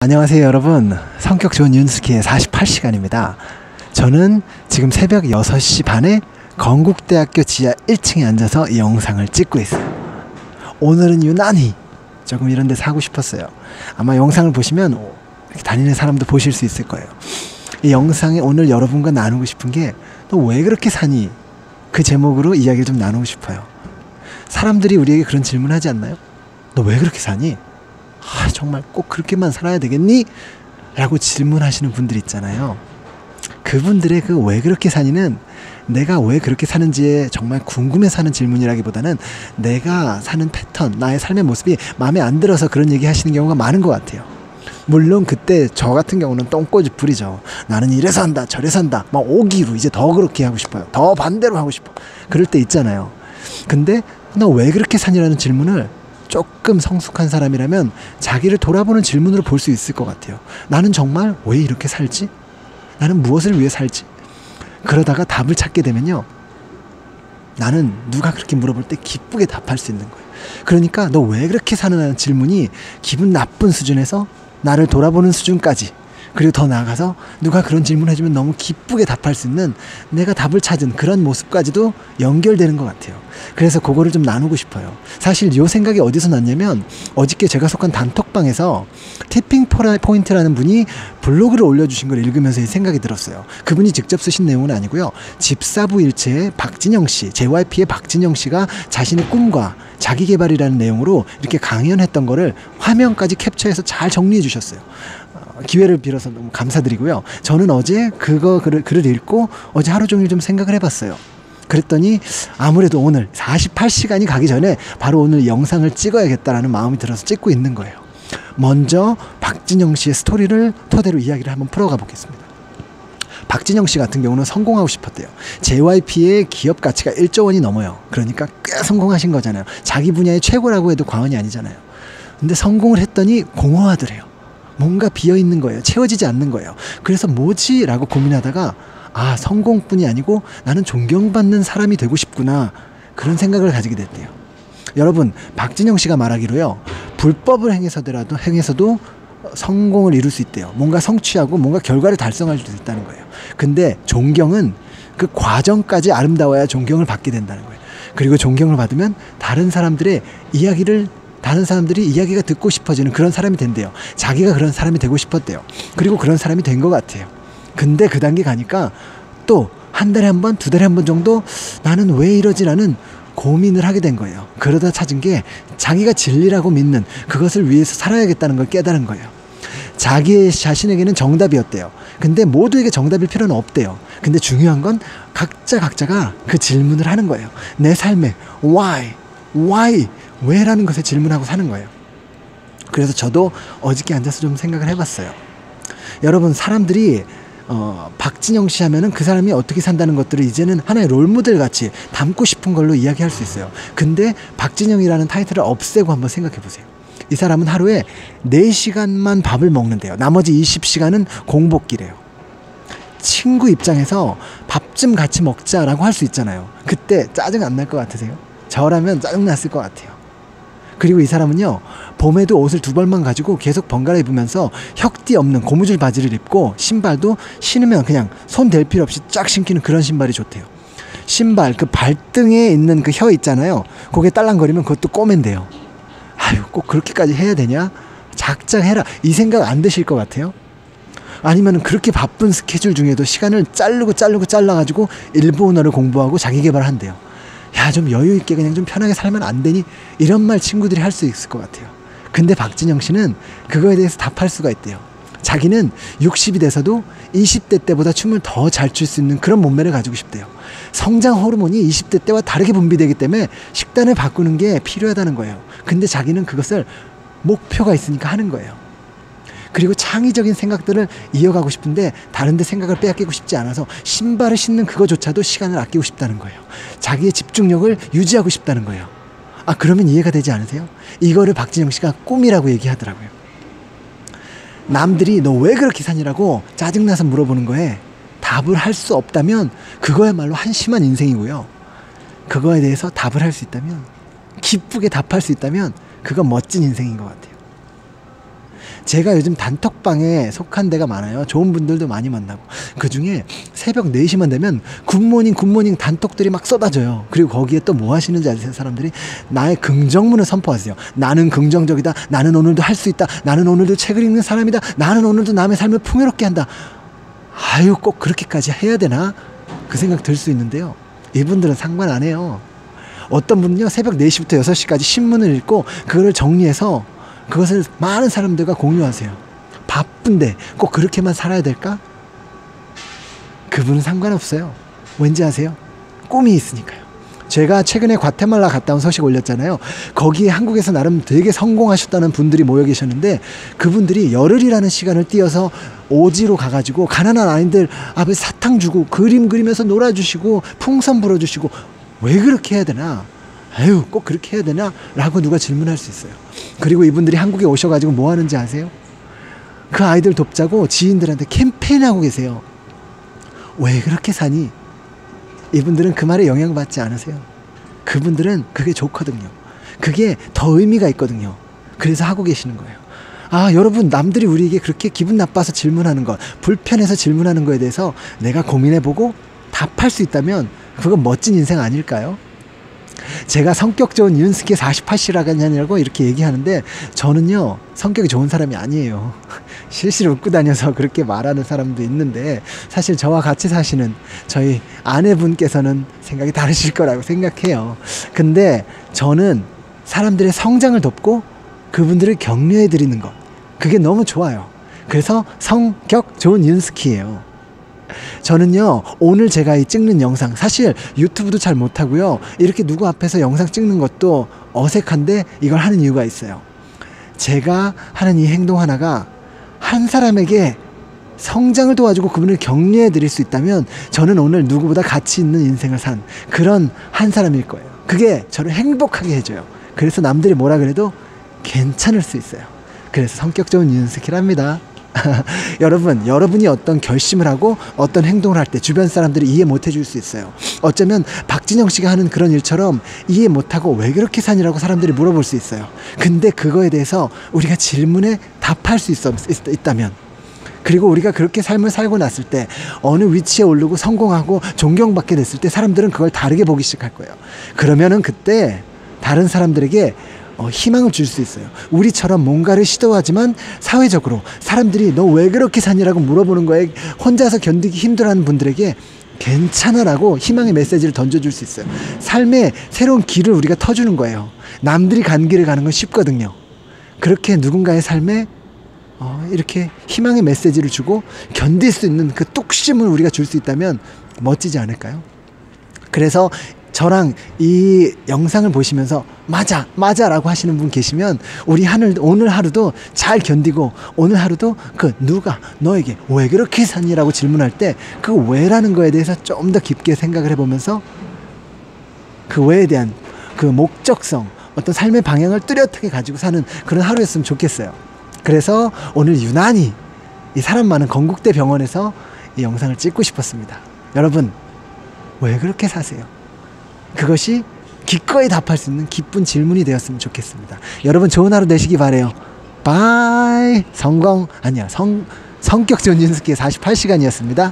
안녕하세요 여러분, 성격 좋은 윤스키의 48시간입니다 저는 지금 새벽 6시 반에 건국대학교 지하 1층에 앉아서 이 영상을 찍고 있어요. 오늘은 유난히 조금 이런 데서 하고 싶었어요. 아마 영상을 보시면 이렇게 다니는 사람도 보실 수 있을 거예요. 이 영상에 오늘 여러분과 나누고 싶은 게 너 왜 그렇게 사니? 그 제목으로 이야기를 좀 나누고 싶어요. 사람들이 우리에게 그런 질문 하지 않나요? 너 왜 그렇게 사니? 정말 꼭 그렇게만 살아야 되겠니? 라고 질문하시는 분들 있잖아요. 그분들의 그 왜 그렇게 사니는 내가 왜 그렇게 사는지에 정말 궁금해서 하는 질문이라기보다는 내가 사는 패턴, 나의 삶의 모습이 마음에 안 들어서 그런 얘기 하시는 경우가 많은 것 같아요. 물론 그때 저 같은 경우는 똥꼬집 부리죠. 나는 이래서 한다 저래서 한다 막 오기로 이제 더 그렇게 하고 싶어요. 더 반대로 하고 싶어. 그럴 때 있잖아요. 근데 너 왜 그렇게 사니라는 질문을 조금 성숙한 사람이라면 자기를 돌아보는 질문으로 볼 수 있을 것 같아요. 나는 정말 왜 이렇게 살지? 나는 무엇을 위해 살지? 그러다가 답을 찾게 되면요, 나는 누가 그렇게 물어볼 때 기쁘게 답할 수 있는 거예요. 그러니까 너 왜 그렇게 사느냐는 질문이 기분 나쁜 수준에서 나를 돌아보는 수준까지, 그리고 더 나아가서 누가 그런 질문을 해주면 너무 기쁘게 답할 수 있는 내가 답을 찾은 그런 모습까지도 연결되는 것 같아요. 그래서 그거를 좀 나누고 싶어요. 사실 이 생각이 어디서 났냐면, 어저께 제가 속한 단톡방에서 티핑 포인트라는 분이 블로그를 올려주신 걸 읽으면서 이 생각이 들었어요. 그분이 직접 쓰신 내용은 아니고요, 집사부 일체의 박진영 씨, JYP의 박진영 씨가 자신의 꿈과 자기개발이라는 내용으로 이렇게 강연했던 거를 화면까지 캡처해서 잘 정리해 주셨어요. 기회를 빌어서 너무 감사드리고요. 저는 어제 글을 읽고 어제 하루 종일 좀 생각을 해봤어요. 그랬더니 아무래도 오늘 48시간이 가기 전에 바로 오늘 영상을 찍어야겠다라는 마음이 들어서 찍고 있는 거예요. 먼저 박진영 씨의 스토리를 토대로 이야기를 한번 풀어가 보겠습니다. 박진영 씨 같은 경우는 성공하고 싶었대요. JYP의 기업 가치가 1조 원이 넘어요. 그러니까 꽤 성공하신 거잖아요. 자기 분야의 최고라고 해도 과언이 아니잖아요. 근데 성공을 했더니 공허하더래요. 뭔가 비어있는 거예요. 채워지지 않는 거예요. 그래서 뭐지? 라고 고민하다가 성공뿐이 아니고 나는 존경받는 사람이 되고 싶구나, 그런 생각을 가지게 됐대요. 여러분, 박진영 씨가 말하기로요, 불법을 행해서도 성공을 이룰 수 있대요. 뭔가 성취하고 뭔가 결과를 달성할 수 있다는 거예요. 근데 존경은 그 과정까지 아름다워야 존경을 받게 된다는 거예요. 그리고 존경을 받으면 다른 사람들이 이야기가 듣고 싶어지는 그런 사람이 된대요. 자기가 그런 사람이 되고 싶었대요. 그리고 그런 사람이 된 것 같아요. 근데 그 단계 가니까 또 한 달에 한 번, 두 달에 한 번 정도 나는 왜 이러지라는 고민을 하게 된 거예요. 그러다 찾은 게 자기가 진리라고 믿는 그것을 위해서 살아야겠다는 걸 깨달은 거예요. 자신에게는 정답이었대요. 근데 모두에게 정답일 필요는 없대요. 근데 중요한 건 각자가 그 질문을 하는 거예요. 내 삶에 why? 왜라는 것에 질문하고 사는 거예요. 그래서 저도 어저께 앉아서 좀 생각을 해봤어요. 여러분, 사람들이 박진영 씨 하면은 그 사람이 어떻게 산다는 것들을 이제는 하나의 롤모델 같이 담고 싶은 걸로 이야기할 수 있어요. 근데 박진영이라는 타이틀을 없애고 한번 생각해 보세요. 이 사람은 하루에 4시간만 밥을 먹는데요. 나머지 20시간은 공복기래요. 친구 입장에서 밥 좀 같이 먹자라고 할 수 있잖아요. 그때 짜증 안 날 것 같으세요? 저라면 짜증 났을 것 같아요. 그리고 이 사람은요, 봄에도 옷을 2벌만 가지고 계속 번갈아 입으면서 혁띠 없는 고무줄 바지를 입고, 신발도 신으면 그냥 손 댈 필요 없이 쫙 신기는 그런 신발이 좋대요. 신발 그 발등에 있는 그 혀 있잖아요, 그게 딸랑거리면 그것도 꼬맨대요. 꼭 그렇게까지 해야 되냐? 작작 해라, 이 생각 안 드실 것 같아요? 아니면 그렇게 바쁜 스케줄 중에도 시간을 잘라가지고 일본어를 공부하고 자기개발을 한대요. 좀 여유있게 그냥 좀 편하게 살면 안 되니? 이런 말 친구들이 할 수 있을 것 같아요. 근데 박진영 씨는 그거에 대해서 답할 수가 있대요. 자기는 60이 돼서도 20대 때보다 춤을 더 잘 출 수 있는 그런 몸매를 가지고 싶대요. 성장 호르몬이 20대 때와 다르게 분비되기 때문에 식단을 바꾸는 게 필요하다는 거예요. 근데 자기는 그것을 목표가 있으니까 하는 거예요. 그리고 창의적인 생각들을 이어가고 싶은데 다른 데 생각을 빼앗기고 싶지 않아서 신발을 신는 그거조차도 시간을 아끼고 싶다는 거예요. 자기의 집중력을 유지하고 싶다는 거예요. 그러면 이해가 되지 않으세요? 이거를 박진영 씨가 꿈이라고 얘기하더라고요. 남들이 너 왜 그렇게 사니라고 짜증나서 물어보는 거에 답을 할 수 없다면 그거야말로 한심한 인생이고요. 그거에 대해서 답을 할 수 있다면, 기쁘게 답할 수 있다면 그건 멋진 인생인 것 같아요. 제가 요즘 단톡방에 속한 데가 많아요. 좋은 분들도 많이 만나고. 그 중에 새벽 4시만 되면 굿모닝 굿모닝 단톡들이 막 쏟아져요. 그리고 거기에 또 뭐 하시는지 아세요? 사람들이 나의 긍정문을 선포하세요. 나는 긍정적이다. 나는 오늘도 할 수 있다. 나는 오늘도 책을 읽는 사람이다. 나는 오늘도 남의 삶을 풍요롭게 한다. 아유, 꼭 그렇게까지 해야 되나? 그 생각 들 수 있는데요. 이분들은 상관 안 해요. 어떤 분은요, 새벽 4시부터 6시까지 신문을 읽고 그거를 정리해서 그것을 많은 사람들과 공유하세요. 바쁜데 꼭 그렇게만 살아야 될까? 그분은 상관없어요. 왠지 아세요? 꿈이 있으니까요. 제가 최근에 과테말라 갔다 온 소식 올렸잖아요. 거기에 한국에서 나름 되게 성공하셨다는 분들이 모여 계셨는데, 그분들이 열흘이라는 시간을 띄어서 오지로 가가지고 가난한 아이들 앞에 사탕 주고 그림 그리면서 놀아주시고 풍선 불어주시고, 왜 그렇게 해야 되나? 아유, 꼭 그렇게 해야 되나? 라고 누가 질문할 수 있어요. 그리고 이분들이 한국에 오셔가지고 뭐 하는지 아세요? 그 아이들 돕자고 지인들한테 캠페인하고 계세요. 왜 그렇게 사니? 이분들은 그 말에 영향받지 않으세요. 그분들은 그게 좋거든요. 그게 더 의미가 있거든요. 그래서 하고 계시는 거예요. 아, 여러분, 남들이 우리에게 그렇게 기분 나빠서 질문하는 것, 불편해서 질문하는 거에 대해서 내가 고민해보고 답할 수 있다면 그건 멋진 인생 아닐까요? 제가 성격 좋은 윤스케 48시라고 이렇게 얘기하는데, 저는요, 성격이 좋은 사람이 아니에요. 실실 웃고 다녀서 그렇게 말하는 사람도 있는데, 사실 저와 같이 사시는 저희 아내분께서는 생각이 다르실 거라고 생각해요. 근데 저는 사람들의 성장을 돕고 그분들을 격려해 드리는 것, 그게 너무 좋아요. 그래서 성격 좋은 윤스케예요. 저는요, 오늘 제가 이 찍는 영상, 사실 유튜브도 잘 못하고요, 이렇게 누구 앞에서 영상 찍는 것도 어색한데 이걸 하는 이유가 있어요. 제가 하는 이 행동 하나가 한 사람에게 성장을 도와주고 그분을 격려해 드릴 수 있다면, 저는 오늘 누구보다 가치 있는 인생을 산 그런 한 사람일 거예요. 그게 저를 행복하게 해줘요. 그래서 남들이 뭐라 그래도 괜찮을 수 있어요. 그래서 성격 좋은 윤스케랍니다. 여러분, 여러분이 어떤 결심을 하고 어떤 행동을 할 때 주변 사람들이 이해 못 해줄 수 있어요. 어쩌면 박진영 씨가 하는 그런 일처럼 이해 못하고 왜 그렇게 사니라고 사람들이 물어볼 수 있어요. 근데 그거에 대해서 우리가 질문에 답할 수 있다면, 그리고 우리가 그렇게 삶을 살고 났을 때 어느 위치에 오르고 성공하고 존경받게 됐을 때 사람들은 그걸 다르게 보기 시작할 거예요. 그러면은 그때 다른 사람들에게 희망을 줄 수 있어요. 우리처럼 뭔가를 시도하지만 사회적으로 사람들이 너 왜 그렇게 사니라고 물어보는 거에 혼자서 견디기 힘들어하는 분들에게 괜찮아 라고 희망의 메시지를 던져줄 수 있어요. 삶의 새로운 길을 우리가 터주는 거예요. 남들이 간 길을 가는 건 쉽거든요. 그렇게 누군가의 삶에 이렇게 희망의 메시지를 주고 견딜 수 있는 그 뚝심을 우리가 줄 수 있다면 멋지지 않을까요? 그래서 저랑 이 영상을 보시면서 맞아 라고 하시는 분 계시면, 우리 오늘 하루도 잘 견디고, 오늘 하루도 그 누가 너에게 왜 그렇게 사니 라고 질문할 때 그 왜라는 거에 대해서 좀 더 깊게 생각을 해보면서 그 왜에 대한 그 목적성, 어떤 삶의 방향을 뚜렷하게 가지고 사는 그런 하루였으면 좋겠어요. 그래서 오늘 유난히 이 사람 많은 건국대 병원에서 이 영상을 찍고 싶었습니다. 여러분, 왜 그렇게 사세요? 그것이 기꺼이 답할 수 있는 기쁜 질문이 되었으면 좋겠습니다. 여러분, 좋은 하루 되시기 바래요. 바이. 성격 좋은 윤스케 48시간이었습니다.